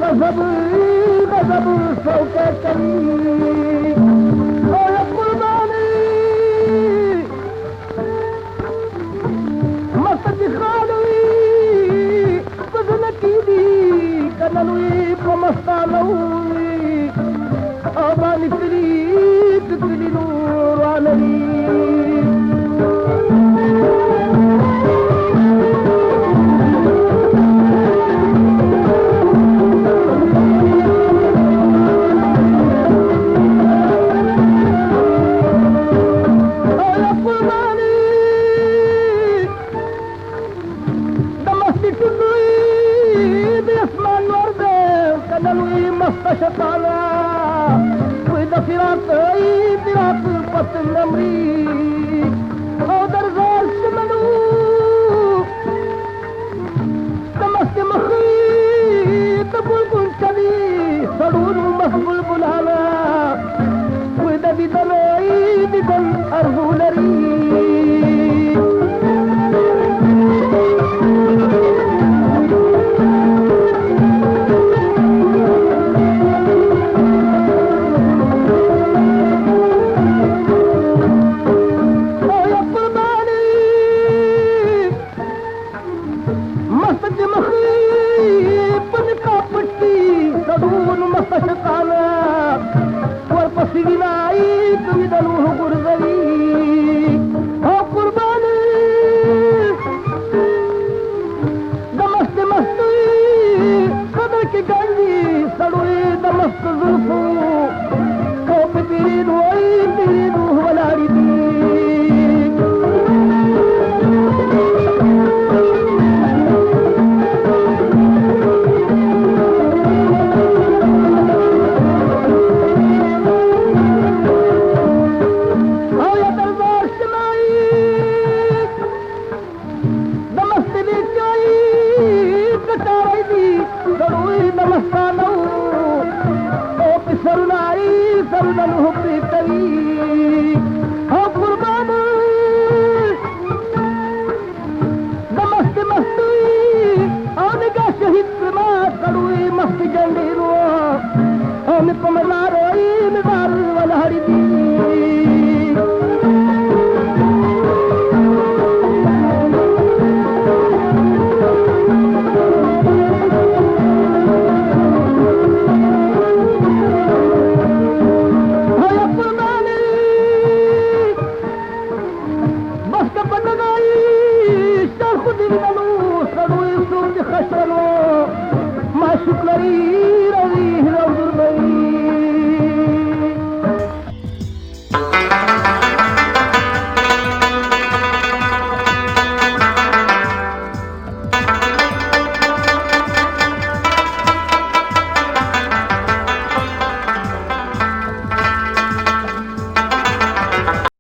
गजब गजब शौके करी और कुर्बानी मस्त दिखालुई कुछ न कीदी कनलुई मस्तानउई अबानी फिरी तुली नूरानई शताना وإذا فراق قط النمري أو درزال شملو تمس مخي تبول كنشلي صدور مهبول بلانا وإذا بدلعي بدل أرهولري Sarunai, sarunam hukri